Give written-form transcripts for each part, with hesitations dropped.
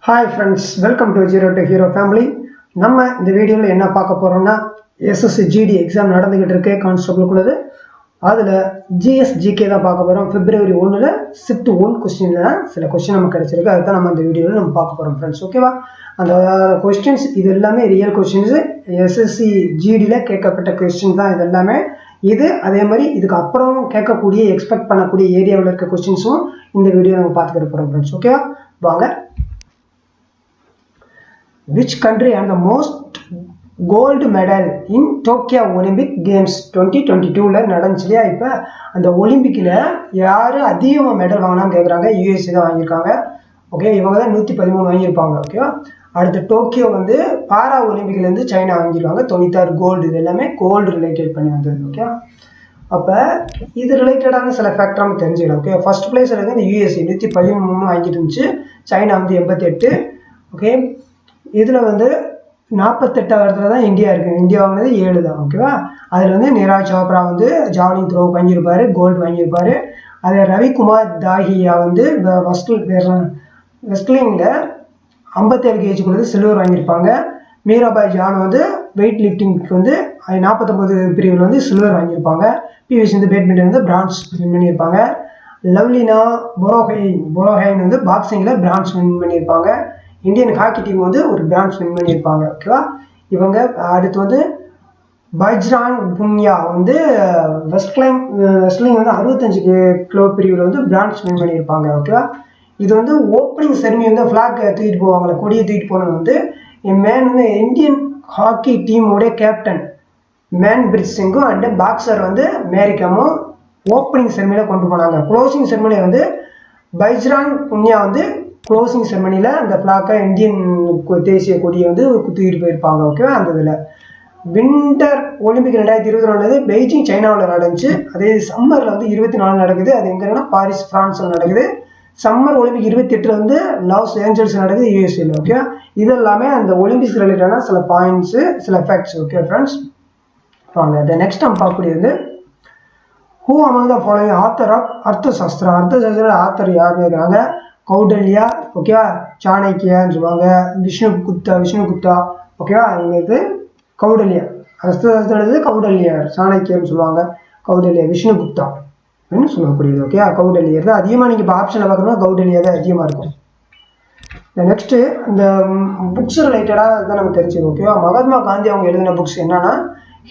Hi friends, welcome to Zero to Hero family. நம்ம இந்த வீடியோல என்ன பார்க்க போறோம்னா SSC GD எக்ஸாம் நடந்துகிட்டு இருக்கு கான்ஸ்டபிள் குள்ளது. அதுல GS GK தான் பார்க்க போறோம். February 1ல shift 1 क्वेश्चनல சில क्वेश्चन நமக்கு கிடைச்சிருக்கு. அத தான் நம்ம இந்த வீடியோல நம்ம பார்க்க போறோம் फ्रेंड्स. ஓகேவா? அந்த क्वेश्चंस இது எல்லாமே ரியல் क्वेश्चंस. SSC GD ல கேட்கப்பட்ட क्वेश्चन தான் இது எல்லாமே. இது அதே மாதிரி இதுக்கு அப்புறம் கேட்கக்கூடிய எக்ஸ்பெக்ட் பண்ணக்கூடிய ஏரியாவுல இருக்க क्वेश्चंसும் இந்த வீடியோல நம்ம பார்த்துக்க போறோம் फ्रेंड्स. ஓகேவா? வாங்க. Which country had the most gold medal in Tokyo Olympic Games 2022ல நடந்துச்சுலையா? இப்போ அந்த ஒலிம்பிக்ல யாரு அதிகமாக மெடல் வாங்கினான்னு கேட்குறாங்க. USA தான் வாங்கியிருக்காங்க. ஓகே, இவங்க தான் 113 வாங்கியிருப்பாங்க. ஓகேவா? அடுத்து டோக்கியோ வந்து பாரா ஒலிம்பிக்லேருந்து சைனா வாங்கியிருக்காங்க 96 கோல்டு. இது எல்லாமே கோல்டு ரிலேட்டட் பண்ணி வந்தது. ஓகே, அப்போ இது ரிலேட்டடான சில ஃபேக்டர் நம்ம தெரிஞ்சுக்கலாம். ஓகே, ஃபர்ஸ்ட் பிளேஸில் வந்து இந்த USA 113 வாங்கிட்டு இருந்துச்சு. சைனா வந்து 88. ஓகே, இதில் வந்து 48வது இடத்துல தான் இந்தியா இருக்குது. இந்தியா வாங்கினது 7 தான். ஓகேவா? அதில் வந்து நீரஜ் சோப்ரா வந்து ஜாவ்லின் த்ரோ வாங்கியிருப்பாரு, கோல்டு வாங்கியிருப்பாரு. அதே ரவிக்குமார் தாஹியா வந்து ரெஸ்லிங்கில் 57 கேஜிக்குள்ளது சில்வர் வாங்கியிருப்பாங்க. மீராபாய் ஜான் வந்து வெயிட் லிஃப்டிங்க்கு வந்து 49 பிரிவில் வந்து சில்வர் வாங்கியிருப்பாங்க. PV சிந்து பேட்மிண்டன் வந்து பிரான்ஸ் வின் பண்ணியிருப்பாங்க. லவ்லினா பொரோஹைன் வந்து பாக்ஸிங்கில் பிரான்ஸ் வின் பண்ணியிருப்பாங்க. இந்தியன் ஹாக்கி டீம் வந்து ஒரு பிரான்ஸ் வின் பண்ணியிருப்பாங்க. ஓகேவா? இவங்க அடுத்து வந்து பஜ்ராங் புன்யா வந்து ரெஸ்லிங் வந்து 65 கிலோ பிரிவில் வந்து பிரான்ஸ் வின் பண்ணியிருப்பாங்க. ஓகேவா? இது வந்து ஓப்பனிங் செரமனி வந்து ஃப்ளாக் தூக்கிட்டு போவாங்களே, கொடியை தூக்கிட்டு போனது வந்து மேன் வந்து இந்தியன் ஹாக்கி டீமோடைய கேப்டன் மேன் பிரிட் சிங்கும் அண்ட் பாக்ஸர் வந்து மேரிகமும் ஓப்பனிங் செரமனியில் கொண்டு போனாங்க. க்ளோசிங் செரமனி வந்து பஜ்ராங் புன்யா வந்து க்ளோசிங் செரமனியில் அந்த ஃப்ளாக்கை இந்தியன் தேசிய கொடியை வந்து தூக்கிட்டு போயிருப்பாங்க. ஓகேவா? அந்த இதில் வின்டர் ஒலிம்பிக் 2022 பெய்ஜிங் சைனாவில் நடந்துச்சு. அதே சம்மரில் வந்து 24 நடக்குது. அது எங்கன்னா பாரிஸ் பிரான்ஸில் நடக்குது. சம்மர் ஒலிம்பிக் 28 வந்து லாஸ் ஏஞ்சல்ஸ் நடக்குது USA. ஓகே, இது எல்லாமே அந்த ஒலிம்பிக்ஸ் ரிலேட்டடான சில பாயிண்ட்ஸு, சில ஃபேக்ட்ஸ். ஓகே ஃப்ரெண்ட்ஸ், வாங்க நெக்ஸ்ட் நம்ம பார்க்கக்கூடியது who among the following author of Arthashastra. Arthashastra author யாருன்னு இருக்கிறாங்க? கௌடல்யா, ஓகேவா? சாணக்கியான்னு சொல்லுவாங்க. விஷ்ணு குப்தா, ஓகேவா? இவங்களுக்கு கௌடல்யா. அர்த்தசாஸ்திரம் கௌடல்யா, சாணக்கியன்னு சொல்லுவாங்க. கௌடல்யா, விஷ்ணு குப்தா அப்படின்னு சொல்லக்கூடியது. ஓகே, கௌடல்யர் தான் அதிகமாக நீங்கள் இப்போ ஆப்ஷனில் பார்க்கணும்னா கௌடல்யா தான் அதிகமாக இருக்கும். நெக்ஸ்ட்டு இந்த புக்ஸ் ரிலேட்டடாக தான் நம்ம தெரிஞ்சுக்கணும். ஓகேவா? மகாத்மா காந்தி அவங்க எழுதின புக்ஸ் என்னன்னா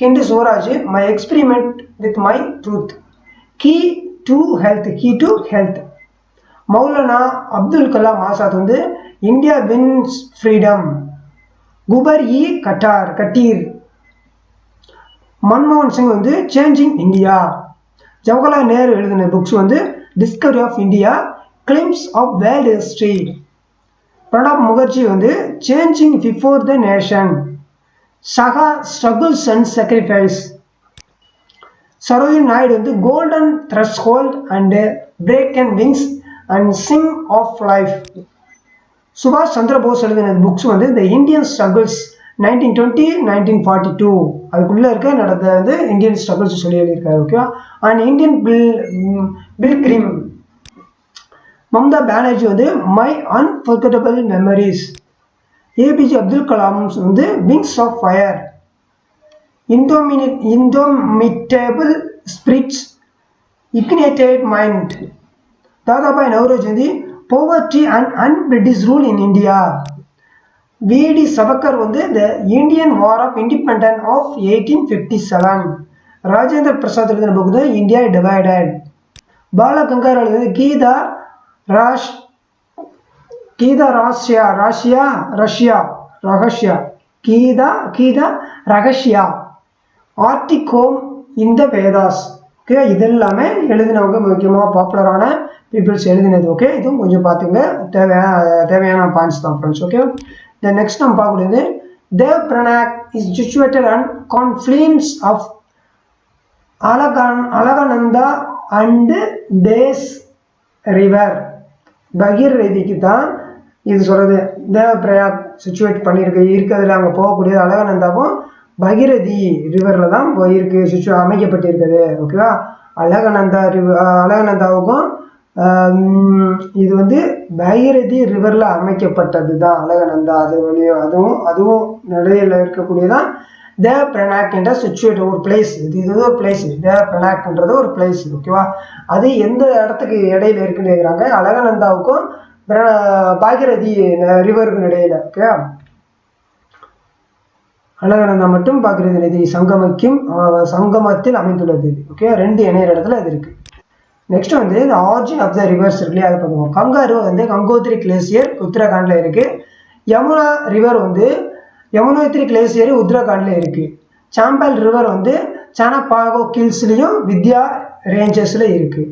Hind Swaraj, my experiment with my truth, key to health. Maulana Abdul Kalam Azad வந்து India wins freedom, Ghubar e Khatir. மன்மோகன் சிங் வந்து சேஞ்சிங் இந்தியா. ஜவஹர்லால் நேரு எழுதின புக்ஸ் வந்து discovery of India, glimpses of world history. Pranab Mukherjee வந்து changing before the nation, saga struggles and sacrifice. Sarojini Naidu வந்து golden threshold and break and wings and sing of life. சுபாஷ் சந்திர போஸ் எழுதின books வந்து the Indian struggles 1920-1942. அதுக்குள்ளே இருக்க நடந்த வந்து இந்தியன் ஸ்ட்ரகிள்ஸ் சொல்லி எழுதியிருக்காரு. ஓகேவா? And Indian pilgrim. Mamata Banerjee வந்து my unforgettable memories. APJ Abdul Kalam வந்து wings of fire, indomitable spirits, ignited mind. Dadabhai Naoroji வந்து poverty and un-British rule in India. VD Savarkar வந்து the Indian War of Independence of 1857. Rajendra Prasad எழுதின புக் வந்து இந்தியா டிவைடட். பாலகங்கார் எழுதினது Gita Rahasya. Arctic home in the Vedas. Okay, இதெல்லாமே எழுதினவங்க முக்கியமாக பாப்புலரான பீப்புள்ஸ் எழுதினது. ஓகே, இதுவும் கொஞ்சம் பார்த்துங்க, தேவையான பாயிண்ட்ஸ் தான் ஃப்ரெண்ட்ஸ். ஓகே, நெக்ஸ்ட் நம்ம பார்க்கக்கூடியது Devprayag is situated and confluence of Alaknanda and டேஸ் ரிவர். பகீரதிக்கு தான் இது சொல்கிறது. தேவப்பிரயாக் சிச்சுவேட் இருக்கிறதுல அங்கே போகக்கூடியது அலகானந்தாவும் பகீரதி ரிவரில் தான் அமைக்கப்பட்டிருக்குது. ஓகேவா? அலகானந்தாவுக்கும் இது வந்து பைரதி ரிவரில் அமைக்கப்பட்டது தான் அழகநந்தா. அது வழியும் அதுவும் நடுவில் இருக்கக்கூடியதான் த பிரணாக் என்ற சிச்சுவேட் ஒரு பிளேஸ். இது ஒரு பிளேஸ், த பிரணாக்ன்றது ஒரு பிளேஸ். ஓகேவா, அது எந்த இடத்துக்கு இடையில இருக்குன்னு கேட்குறாங்க. அழகநந்தாவுக்கும் பாகீரதி ரிவருக்கும் இடையில. ஓகே, அழகநந்தா மற்றும் பாகீரதி நதி சங்கமத்தில் அமைந்துள்ளது. ஓகே, ரெண்டு இணைய இடத்துல அது இருக்கு. நெக்ஸ்ட் வந்து இந்த ஆரிஜின் ஆஃப் த ரிவர்ஸ் இருக்கு இல்லையா, அதை பார்த்துக்கோங்க. கங்கா ரிவர் வந்து கங்கோத்ரி கிளேசியர் உத்தரகாண்டில் இருக்கு. யமுனா ரிவர் வந்து யமுனோத்ரி கிளேசியர் உத்தரகாண்டில் இருக்கு. சாம்பல் ரிவர் வந்து சானபாகோ கில்ஸ்லையும் வித்யா ரேஞ்சஸ்ல இருக்கு.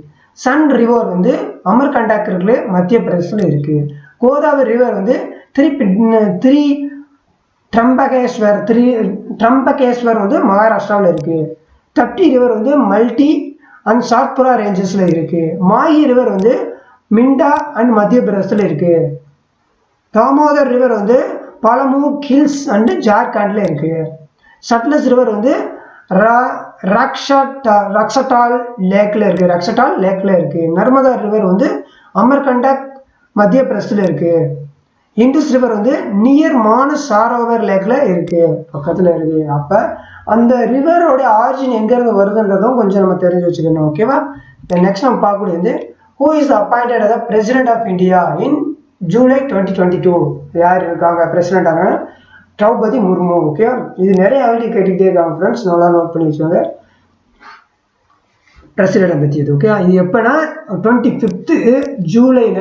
சன் ரிவர் வந்து அமர்கண்டக் இருக்குல்ல மத்திய பிரதேசத்தில் இருக்கு. கோதாவரி ரிவர் வந்து ட்ரம்பகேஸ்வர் வந்து மகாராஷ்டிராவில் இருக்கு. தப்டி ரிவர் வந்து மல்டி அண்ட் சாத்புரா ரேஞ்சஸ்ல இருக்கு. மாஹி ரிவர் வந்து மிண்டா அண்ட் மத்திய பிரதேசத்தில் இருக்கு. தாமோதர் ரிவர் வந்து பாலமு ஹில்ஸ் அண்ட் ஜார்க்கண்ட்ல இருக்கு. சட்லஸ் ரிவர் வந்து ரக்ஷட்டால் லேக்ல இருக்கு. நர்மதா ரிவர் வந்து அமர்கண்டக் மத்திய பிரதேசத்தில் இருக்கு. இண்டஸ் ரிவர் வந்து நியர் மானஸ் சாரோவர் லேக்ல இருக்கு, பக்கத்துல இருக்கு. அப்ப அந்த ரிவரோட ஆரிஜின் எங்க இருந்து வருதுன்றதும் கொஞ்சம் நம்ம தெரிஞ்சு வச்சுக்கணும். ஓகேவா, நெக்ஸ்ட் நம்ம பார்க்கக்கூடியது who is appointed as president of India in July 2022. யார் இருக்காங்க பிரசிடென்டாக? திரௌபதி முர்மு. ஓகே, இது நிறைய ஆல்ரெடி கேட்டுக்கிட்டே இருக்காங்க ஃப்ரெண்ட்ஸ், நல்லா நோட் பண்ணி வச்சுக்கோங்க பிரசிடென்ட் பற்றி. இது ஓகே, இது எப்போனா 25 ஜூலைல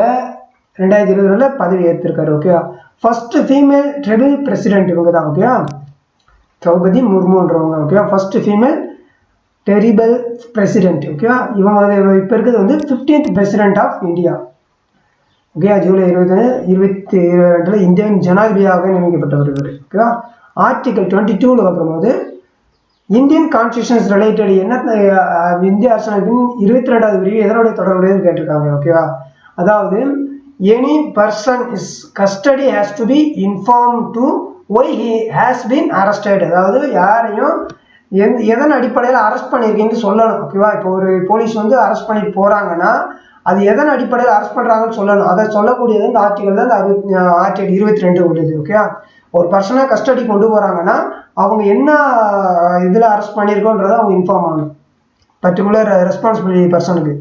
2020 பதவி ஏற்றிருக்காரு. Okay, first female tribal president இவங்க தான். ஓகே, திரௌபதி முர்முன்றவங்க. Okay, first female tribal president. Okay, இவங்க இப்போ இருக்கிறது வந்து 15th president of India. Okay, July 2022 இந்தியாவின் ஜனாதிபதியாக நியமிக்கப்பட்டவர் இவர். ஓகே, ஆர்டிகல் 22 பார்க்கும்போது இந்தியன் கான்ஸ்டியூஷன்ஸ் ரிலேட்டட் என்ன இந்திய அரசியலமைப்பின் 22வது பிரிவு எதனுடைய தொடர்புடையதுன்னு கேட்டிருக்காங்க. ஓகேவா, அதாவது any person is custody has to be inform to why he has been arrested. அதாவது யாரையும் எதன் அடிப்படையில் அரெஸ்ட் பண்ணியிருக்கீங்கன்னு சொல்லணும். ஓகேவா, இப்போ ஒரு போலீஸ் வந்து அரெஸ்ட் பண்ணிட்டு போறாங்கன்னா அது எதன் அடிப்படையில் அரெஸ்ட் பண்றாங்கன்னு சொல்லணும். அதை சொல்லக்கூடியது இந்த ஆர்டிகல் தான் ஆர்டிகல் 22 உள்ளது. ஓகே, ஒரு பர்சனை கஸ்டடி கொண்டு போறாங்கன்னா அவங்க என்ன இதுல அரெஸ்ட் பண்ணியிருக்கோன்றதை அவங்க இன்ஃபார்ம் ஆகணும், பர்டிகுலர் ரெஸ்பான்சிபிலிட்டி பர்சனுக்கு.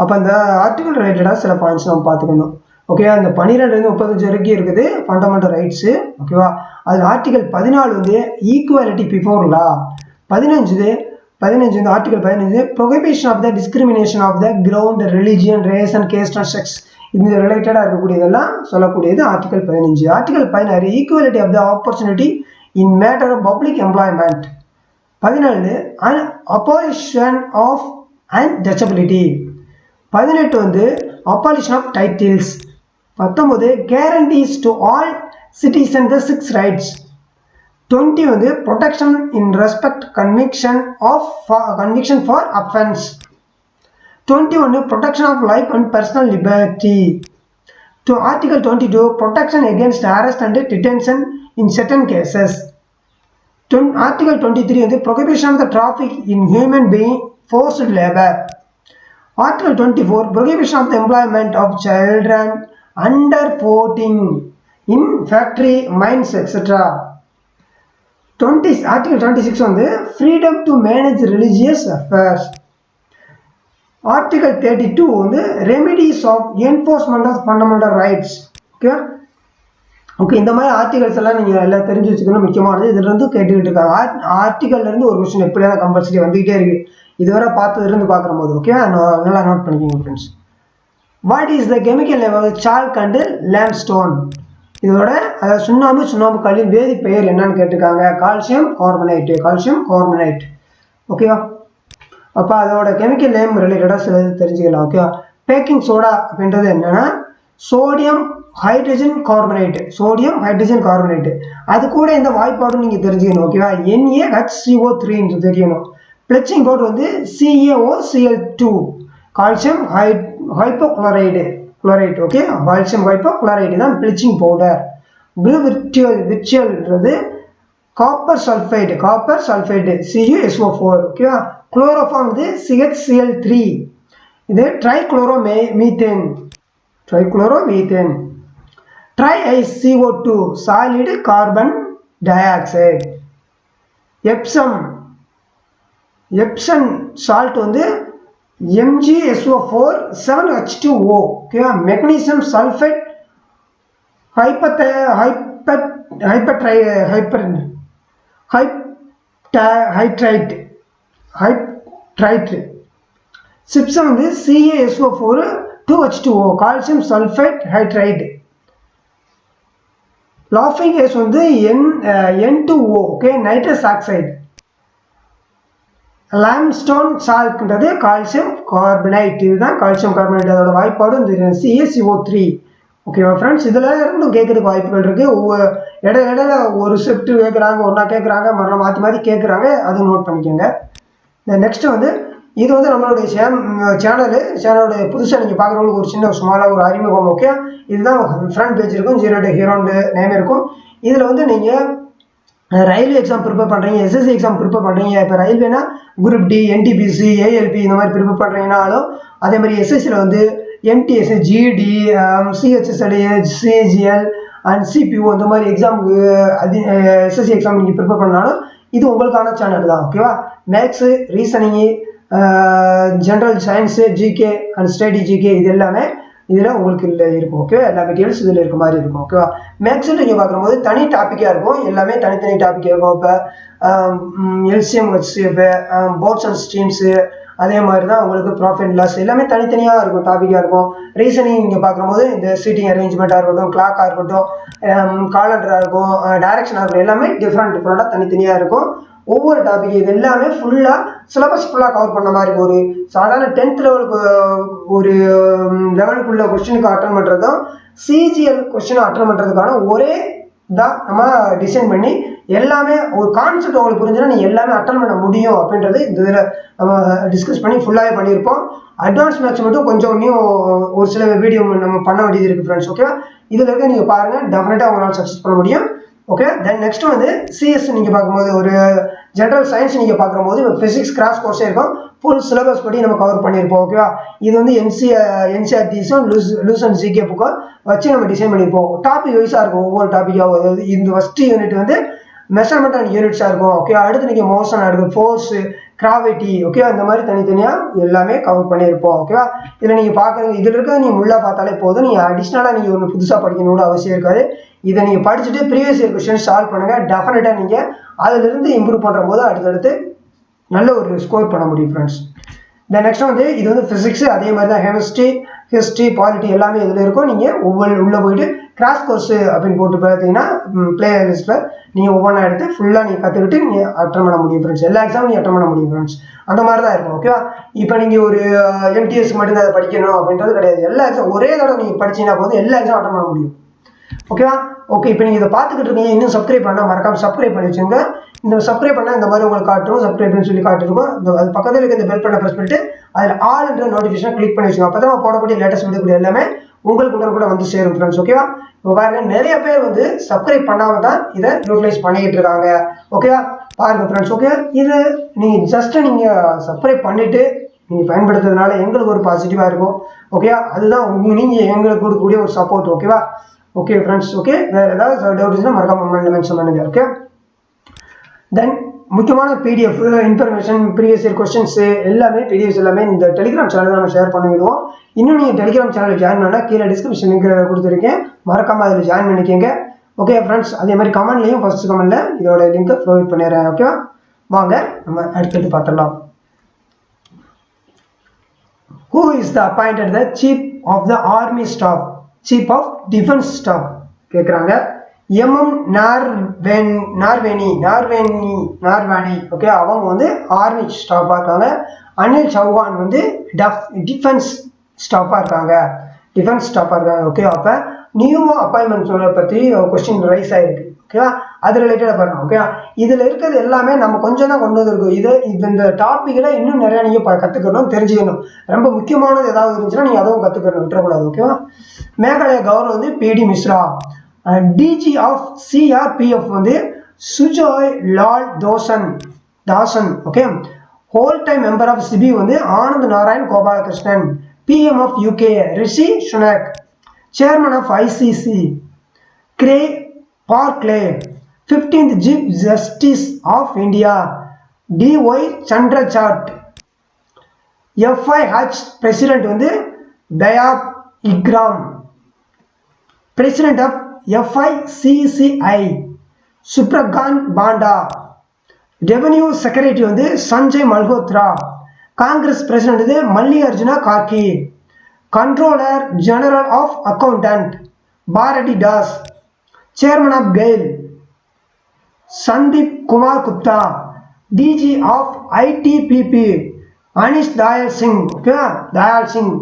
அப்போ அந்த ஆர்டிகல் ரிலேட்டடாக சில பாயிண்ட்ஸ் நம்ம பார்த்துக்கணும். ஓகே, அந்த 12 35 வரைக்கும் இருக்குது ஃபண்டமெண்டல் ரைட்ஸு. ஓகேவா, அதில் ஆர்டிகல் 14 வந்து equality before law. 15 article 15 prohibition of the discrimination of the ground religion race and caste and sex. இந்த ரிலேட்டடாக இருக்கக்கூடியதெல்லாம் சொல்லக்கூடியது article 15. Article 16 equality of the opportunity in matter of public employment. 17 abolition of untouchability. 18 வந்து abolition of titles. 19 guarantees to all citizen the 6 rights. 20 வந்து protection in respect conviction for offence. 21 protection of life and personal liberty. Article 22 protection against arrest and detention in certain cases. Article 23 வந்து prohibition of the traffic in human being forced labour. Article 24 prohibition of the employment of children under 14 in factory, mines, etc. Article 26 on the freedom to manage religious affairs. Article 32 on the remedies of enforcement of fundamental rights. Okay, இந்த மாதிரி articles எல்லாம் நீங்கள் எல்லாம் தெரிஞ்சு வச்சுக்கணும், முக்கியமானது. இதுல இருந்து கேட்டுக்கிட்டு இருக்காங்க. ஆர்டிகல்ல இருந்து ஒரு கொஸ்டின் எப்படியான கம்பல்சரி வந்துகிட்டே இருக்கு, இதுவரை பார்த்ததுலேருந்து பார்க்குற போது. ஓகே, நல்லா நோட் பண்ணிக்கோங்க friends. What is the chemical level chalk and limestone? இதோட அதாவது சுண்ணாம்பு கல்லின் வேதி பெயர் என்னன்னு கேட்டிருக்காங்க. Calcium carbonate. ஓகேவா, அப்போ அதோட கெமிக்கல் நேம் ரிலேட்டடாக சில தெரிஞ்சுக்கலாம். ஓகேவா, பேக்கிங் சோடா அப்படின்றது என்னன்னா சோடியம் ஹைட்ரஜன் கார்பனேட். அது கூட இந்த வாய்ப்பாடும் நீங்கள் தெரிஞ்சுக்கணும். ஓகேவா, NaHCO3 என்று தெரியணும். பிளச்சிங் பவுடர் வந்து CaOCl2, calcium hypochlorite. Okay, calcium hypochlorite தான் பிளச்சிங் பவுடர். ப்ளூ விர்ச்சுவல்ன்றது காப்பர் சல்ஃபைடு CuSO4. ஓகேவா, குளோரோஃபார்ம் வந்து CHCl3. இது trichloromethane. Trichloromethane. TiCO2 solid carbon dioxide. Epsom salt வந்து MgSO4 7H2O. ஓகேவா. Magnesium sulphate hydride. சிப்சம் வந்து CaSO4 2H2O calcium sulphate hydrate. லாஃபிங் gas வந்து N2O. Okay, nitrous oxide. Limestone சால்ட்ன்றது calcium carbonate. இதுதான் கால்சியம் கார்பனேட். அதோட வாய்ப்பாடு இந்த CaCO3. ஓகேவா ஃப்ரெண்ட்ஸ், இதில் இருந்தும் கேட்கறதுக்கு வாய்ப்புகள் இருக்குது. இடையில ஒரு ஷிஃப்ட் கேட்குறாங்க, ஒன்றா கேட்குறாங்க, மறுநாள் மாற்றி கேட்குறாங்க. அது நோட் பண்ணிக்கோங்க. நெக்ஸ்ட்டு வந்து இது வந்து நம்மளுடைய சேனலோட புதுசாக நீங்கள் பார்க்குறவங்களுக்கு ஒரு சின்ன ஸ்மாலாக ஒரு அறிமுகம். ஓகே, இதுதான் ஃப்ரண்ட் பேஜ் இருக்கும். ZEROTOHERO நேம் இருக்கும். இதில் வந்து நீங்கள் ரயில்வே எக்ஸாம் ப்ரிப்பேர் பண்ணுறீங்க, SSC எக்ஸாம் ப்ரிப்பேர் பண்ணுறீங்க. இப்போ ரயில்வேனா குரூப் டி, NTPC, ALP இந்த மாதிரி ப்ரிப்பேர் பண்ணுறீங்கனாலும், அதே மாதிரி SSCயில் வந்து MTS, GD, CHSL, CGL and CPO இந்த மாதிரி எக்ஸாமுக்கு SSC எக்ஸாம் நீங்கள் ப்ரிப்பேர் பண்ணாலும் இது உங்களுக்கான சேனல் தான். ஓகேவா. Maths, reasoning, general science, GK and study GK இது எல்லாமே இதில் உங்களுக்கு இருக்கும். ஓகே, எல்லா மெட்டீரியல்ஸ் இதில் இருக்க மாதிரி இருக்கும். ஓகேவா. மேக்ஸில் நீங்கள் பார்க்கும்போது தனி டாப்பிக்காக இருக்கும். எல்லாமே தனித்தனி டாப்பிக்காக இருக்கும். இப்போ LCM, HCF, boats and streams, அதே மாதிரி தான் உங்களுக்கு ப்ராஃபிட் லாஸ் எல்லாமே தனித்தனியாக இருக்கும், டாப்பிக்காக இருக்கும். ரீசனிங் நீங்கள் பார்க்கும்போது இந்த சீட்டிங் அரேஞ்ச்மெண்ட்டாக இருக்கட்டும், கிளாக்காக இருக்கட்டும், காலண்டராக இருக்கும், டைரக்ஷனாக இருக்கட்டும், எல்லாமே டிஃப்ரெண்ட்டாக தனித்தனியாக இருக்கும். ஒவ்வொரு டாபிக் இது எல்லாமே ஃபுல்லாக சிலபஸ் ஃபுல்லாக கவர் பண்ண மாதிரி ஒரு சாதாரண 10th லெவலுக்கு ஒரு லெவலுக்குள்ள கொஸ்டினுக்கு அட்டன் பண்ணுறதும் CGL கொஸ்டினை அட்டன் பண்ணுறதுக்கான ஒரே தான் நம்ம டிசைன் பண்ணி எல்லாமே ஒரு கான்செப்ட் உங்களுக்கு புரிஞ்சுன்னா நீங்கள் எல்லாமே அட்டன் பண்ண முடியும் அப்படின்றது இந்த இதில் நம்ம டிஸ்கஸ் பண்ணி ஃபுல்லாகவே பண்ணியிருப்போம். அட்வான்ஸ் மேட்ச் மட்டும் கொஞ்சம் இன்னும் ஒரு சில வீடியோ நம்ம பண்ண வேண்டியது இருக்குது ஃப்ரெண்ட்ஸ். ஓகே, இதில் இருக்க நீங்கள் பாருங்கள், டெஃபினட்டாக உங்களால் சக்ஸஸ் பண்ண முடியும். ஓகே, தென் நெக்ஸ்ட் வந்து CS நீங்கள் பார்க்கும்போது ஒரு ஜென்ரல் சயின்ஸ் நீங்கள் பார்க்கும்போது ஃபிசிக்ஸ் கிராஸ் கோர்ஸே இருக்கும். ஃபுல் சிலபஸ் படி நம்ம கவர் பண்ணியிருப்போம். ஓகேவா. இது வந்து NCERTஸும் லூசன் GK புக்கை வச்சு நம்ம டிசைன் பண்ணியிருப்போம். டாபிக் வைஸாக இருக்கும் ஒவ்வொரு டாப்பிக்காக. அதாவது இந்த ஃபர்ஸ்ட் யூனிட் வந்து மெஷர்மெண்ட் அண்ட் யூனிட்ஸாக இருக்கும். ஓகே, அடுத்து நீங்கள் மோஷன், அடுத்து ஃபோர்ஸு, கிராவிட்டி, ஓகே, இந்த மாதிரி தனித்தனியாக எல்லாமே கவர் பண்ணியிருப்போம். ஓகேவா. இதில் நீங்கள் பார்க்குறது இதில் இருக்கிறத நீங்கள் முள்ளா பார்த்தாலே போதும். நீங்கள் அடிஷ்னலாக நீங்கள் ஒன்று புதுசாக படிக்கணும்னு அவசியம் இருக்காது. இதை நீங்கள் படிச்சுட்டு ப்ரீவியஸ் இயர் கொஸ்டின் சால்வ் பண்ணுங்கள். டெஃபினட்டாக நீங்கள் அதிலிருந்து இம்ப்ரூவ் பண்ணுற போது அடுத்தடுத்து நல்ல ஒரு ஸ்கோர் பண்ண முடியும் ஃப்ரெண்ட்ஸ். தென் நெக்ஸ்ட் வந்து இது வந்து ஃபிசிக்ஸு, அதே மாதிரி தான் கெமிஸ்ட்ரி, ஹிஸ்ட்ரி, பாலிட்டி எல்லாமே இதில் இருக்கும். நீங்கள் உள்ளே போயிட்டு கிராஸ் கோர்ஸு அப்படின்னு போட்டு பார்த்தீங்கன்னா பிளே லிஸ்ட்டில் நீங்கள் ஒவ்வொன்றா எடுத்து ஃபுல்லாக நீங்கள் கற்றுக்கிட்டு நீங்கள் அட்டன் பண்ண முடியும் ஃப்ரெண்ட்ஸ். எல்லா எக்ஸாமும் நீங்கள் அட்டன் பண்ண முடியும் ஃப்ரெண்ட்ஸ். அந்த மாதிரி தான் இருக்கும். ஓகேவா. இப்போ நீங்கள் ஒரு MTS மட்டும் அதை படிக்கணும் அப்படின்றது கிடையாது. எல்லா எக்ஸாம் ஒரே தடவை நீங்கள் படிச்சீங்கன்னா போதும், எல்லா எக்ஸாம் அட்டன் பண்ண முடியும். ஓகேவா. ஓகே, இப்போ நீங்கள் இதை பார்த்துக்கிட்டு இருக்கீங்க. இன்னும் சப்ஸ்கிரைப் பண்ணால் மறக்காம சப்ஸ்கிரைப் பண்ணி வச்சுங்க. இந்த சப்ஸ்கிரைப் பண்ணால் இந்த மாதிரி உங்களுக்கு காட்டும், சப்ஸ்கிரைப்னு சொல்லி காட்டிருக்கும். அது பக்கத்தில் இருக்க இந்த பெல் பண்ண ப்ரெஸ் பண்ணிட்டு அதில் ஆல்ன்ற நோட்டிஃபிகேஷன் கிளிக் பண்ணி வச்சுக்கோங்க. அப்போ தான் போடக்கூடிய லேட்டஸ்ட் வீடியோ எல்லாமே உங்களுக்கு உடனே கூட வந்து சேரும் ஃப்ரெண்ட்ஸ். ஓகேவா. இப்போ பாருங்க, நிறைய பேர் வந்து சப்ஸ்கிரைப் பண்ணாமல் தான் இதை யூட்டிலைஸ் பண்ணிக்கிட்டு இருக்காங்க. ஓகேவா. பாருங்க ஃப்ரெண்ட்ஸ். ஓகே, இது நீங்கள் ஜஸ்ட் நீங்கள் சப்ஸ்கிரைப் பண்ணிவிட்டு நீங்கள் பயன்படுத்துறதுனால எங்களுக்கு ஒரு பாசிட்டிவாக இருக்கும். ஓகேவா. அதுதான் நீங்கள் எங்களுக்கு கொடுக்கக்கூடிய ஒரு சப்போர்ட். ஓகேவா. Okay friends. ஓகே, வேறு ஏதாவது டவுட் இருந்துச்சுன்னா மறக்காம மென்ஷன் பண்ணுங்க. ஓகே, தென் முக்கியமான PDF information, previous year questions எல்லாமே PDFs எல்லாமே இந்த டெலிகிராம் சேனலில் நம்ம ஷேர் பண்ணிவிடுவோம். இன்னும் நீங்கள் டெலிகிராம் சேனலில் ஜாயின் பண்ணால் கீழே டிஸ்கிரிப்ஷன் லிங்க் கொடுத்துருக்கேன், மறக்காமல் அதில் ஜாயின் பண்ணிக்கோங்க. ஓகே ஃப்ரெண்ட்ஸ், அதே மாதிரி கமெண்ட்லையும் ஃபர்ஸ்ட் கமெண்ட்டில் இதோட லிங்க்கை ப்ரொவைட் பண்ணிடுறேன். ஓகேவா. வாங்க நம்ம அடுத்தது பார்த்துடலாம். Who is the appointed the Chief of the Army Staff? Chief of Defense Staff கேட்குறாங்க. நார்வேனி. ஓகே, அவங்க வந்து ஆர்மி ஸ்டாஃபாக இருக்காங்க. அனில் சௌஹான் வந்து டிஃபென்ஸ் ஸ்டாஃபாக இருக்காங்க. ஓகே, அப்போ நியூ அப்பாயின்மெண்ட்ஸோட பற்றி கொஸ்டின் ரைஸ் ஆகிருக்கு. ஓகேவா. அது ரிலேட்டடாக பாருங்க. ஓகே, இதில் இருக்கிறது எல்லாமே நம்ம கொஞ்சம் தான் கொண்டு வந்திருக்கோம். இந்த டாப்பிக்கில் இன்னும் நிறையா நீங்கள் கற்றுக்கணும், தெரிஞ்சுக்கணும். ரொம்ப முக்கியமானது ஏதாவது இருந்துச்சுன்னா நீங்கள் அதுவும் கற்றுக்கணும், விட்டுறக்கூடாது. ஓகேவா. மேகாலயா கவர்னர் வந்து PD Mishra. DG of CRPF வந்து Sujoy Lal Thaosen. Okay, whole time member of SEBI வந்து Anand Narayan Gopalakrishnan. PM of UK Rishi Sunak. Chairman of ICC Cray Barclay. 15th Chief Justice of India DY Chandrachart. FIH President வந்து Tayyab Ikram. President of FICCI Subhrakant Panda. Revenue secretary வந்து Sanjay Malhotra. Congress president வந்து Mallikarjuna Kharge. Controller general of accountant Bharati Das. Chairman of GAIL Sandeep Kumar Gupta. DG of ITPP Anish Dayal Singh. Okay, Dayal Singh.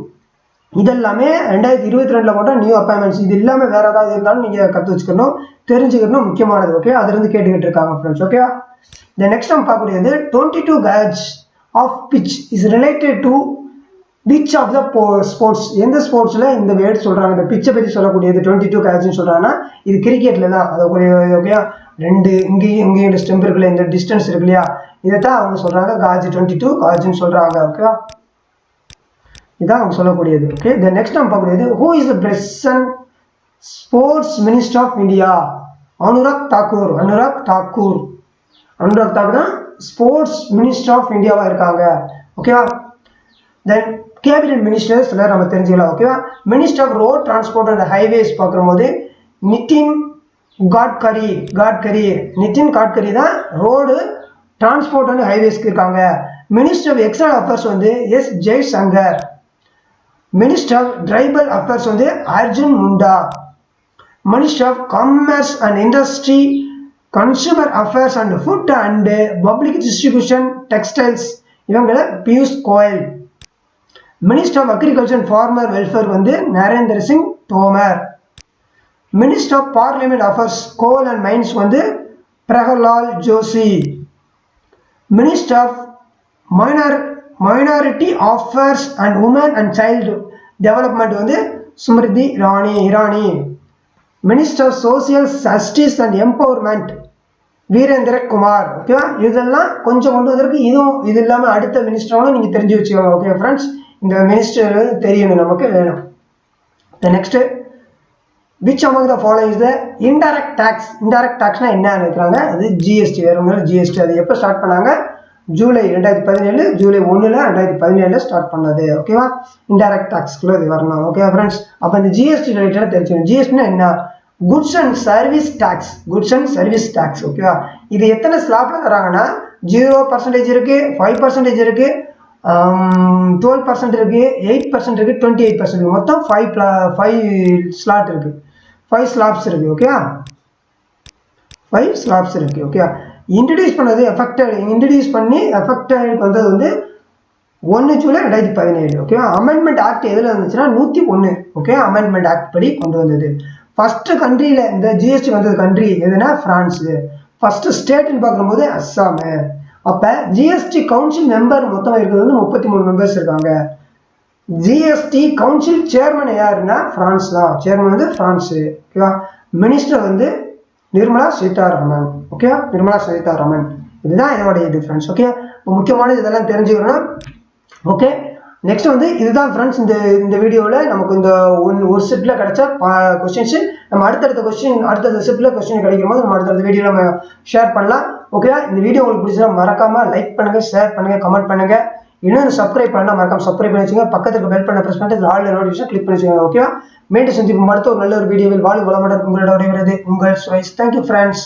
இதெல்லாமே 2022 போட்ட new appointments. இது இல்லாமல் வேற ஏதாவது இருந்தாலும் நீங்கள் கற்று வச்சுக்கணும், தெரிஞ்சுக்கணும், முக்கியமானது. ஓகே, அதுலேருந்து கேட்டுக்கிட்டு இருக்காங்க ஃப்ரெண்ட்ஸ். ஓகே, இந்த நெக்ஸ்ட் நம்ம பார்க்கக்கூடியது 22 gauge of pitch is related to which of the sports. எந்த ஸ்போர்ட்ஸில் இந்த வேர்ட் சொல்கிறாங்க, இந்த பிச்சை பற்றி சொல்லக்கூடியது 22 gaugeன்னு சொல்கிறாங்கன்னா இது கிரிக்கெட்டில் தான். அதை ஓகே, ரெண்டு இங்கேயும் ஸ்டெம்ப் இருக்குல்ல, இந்த டிஸ்டன்ஸ் இருக்கு இல்லையா, இதைத்தான் அவங்க சொல்கிறாங்க காஜ் 22 காஜ்னு சொல்கிறாங்க. ஓகே, இதான் அவங்க சொல்லக்கூடியது. ஓகே, இந்த நெக்ஸ்ட் நம்ம பார்க்கக்கூடியது who is the present sports minister of India. Anurag Thakur. Anurag Thakur தான் ஸ்போர்ட்ஸ் மினிஸ்டர் ஆஃப் இந்தியாவாக இருக்காங்க. ஓகேவா. தென் கேபினட் மினிஸ்டர்ஸ் நம்ம தெரிஞ்சுக்கலாம். ஓகேவா. Minister of road transport and highways பார்க்கும்போது நிதின் கட்கரி. நிதின் கட்கரி தான் ரோடு டிரான்ஸ்போர்ட் அண்ட் ஹைவேஸ்க்கு இருக்காங்க. மினிஸ்டர் ஆஃப் எக்ஸ்டர்னல் அஃபேர்ஸ் வந்து S Jaishankar. Minister of tribal affairs வந்து Arjun Munda. Minister of commerce and industry, consumer affairs and food and public distribution, textiles இவங்கள Piyush Goyal. Minister of agriculture and farmer welfare வந்து Narendra Singh Tomar. Minister of parliament affairs coal and mines வந்து Pralhad Joshi. Minister of minority affairs and woman and child development வந்து Smriti Irani. Minister of social justice and empowerment Virendra Kumar. ஓகேவா. இதெல்லாம் கொஞ்சம் கொண்டு வந்திருக்கு. இது இல்லாமல் அடுத்த மினிஸ்டரும் நீங்கள் தெரிஞ்சு வச்சுக்கோங்க. ஓகே ஃப்ரெண்ட்ஸ், இந்த மினிஸ்டர் தெரியணும் நமக்கு வேணும். Next which among the following is the indirect tax. Indirect டேக்ஸ்னா என்ன நினைக்கிறாங்க, அது GST. வேற ஒன்றும் GST. அது எப்போ ஸ்டார்ட் பண்ணாங்க, ஜூலை 2017, ஜூலை 1 2017 ஸ்டார்ட் பண்ணது. ஓகேவா. இன்டைரக்ட் டேக்ஸ்க்குள்ள இது வரணும். ஓகே ஃப்ரெண்ட்ஸ், அப்போ இந்த GST ரிலேட்டடாக தெரிஞ்சுக்கணும். GSTனா என்ன, goods and service tax. Goods and service tax. ஓகேவா. இது எத்தனை ஸ்லாப்ல தராங்கன்னா 0% இருக்கு, 5% இருக்கு, 12% இருக்கு, 8% இருக்கு, 28% மொத்தம் 5 ஸ்லாட் இருக்கு. 5 ஸ்லாப்ஸ் இருக்கு. ஓகேவா. 5 ஸ்லாப்ஸ் இருக்கு. ஓகே, இன்ட்ரடியூஸ் பண்ணது இன்ட்ரடியூஸ் பண்ணி எஃபெக்டட் வந்தது வந்து 1 ஜூலை 2017. ஓகேவா. அமெண்ட்மெண்ட் ஆக்ட் எதில் வந்துச்சுன்னா 101. ஓகே, அமெண்ட்மெண்ட் ஆக்ட் படி கொண்டு வந்தது. ஃபர்ஸ்ட் கண்ட்ரியில் இந்த GST வந்தது கண்ட்ரி எதுனா பிரான்ஸு. ஃபர்ஸ்ட் ஸ்டேட்னு பார்க்கும்போது அஸ்ஸாம். அப்போ GST கவுன்சில் மெம்பர் மொத்தம் இருக்கிறது வந்து 33 மெம்பர்ஸ் இருக்காங்க. GST கவுன்சில் சேர்மன் யாருன்னா பிரான்ஸ் தான். சேர்மன் வந்து பிரான்ஸு. ஓகேவா. மினிஸ்டர் வந்து நிர்மலா சீதாராமன். ஓகே, நிர்மலா சீதாராமன். இதுதான் இதோடைய டிஃபரன்ஸ். ஓகே, முக்கியமானது இதெல்லாம் தெரிஞ்சுக்கணும். ஓகே, நெக்ஸ்ட் வந்து இதுதான் ஃப்ரெண்ட்ஸ் இந்த வீடியோவில் நமக்கு இந்த ஒரு செட்டில் கிடைச்ச கொஸ்டின்ஸ். நம்ம அடுத்தடுத்த செட்டில் கொஸ்டின் கிடைக்கும் போது நம்ம அடுத்தடுத்த வீடியோ நம்ம ஷேர் பண்ணலாம். ஓகேவா. இந்த வீடியோ உங்களுக்கு பிடிச்சா மறக்காம லைக் பண்ணுங்க, ஷேர் பண்ணுங்க, கமெண்ட் பண்ணுங்க. இன்னும் சப்ஸ்கிரைப் பண்ணலாம், மறக்காம சப்ஸ்கிரைப் பண்ணி வச்சுங்க. பக்கத்துக்கு பெல் பண்ண பிரஸ் பண்ணிட்டு ஆல் நோட்டிஃபிகேஷன் கிளிக் பண்ணி வச்சுக்கோங்க. ஓகேவா. மீண்டும் சந்திப்போம் அடுத்த ஒரு நல்ல ஒரு வீடியோவில். வாழ்க வளமுடன். உங்களோட உங்கள் சுரேஷ். Thank you friends.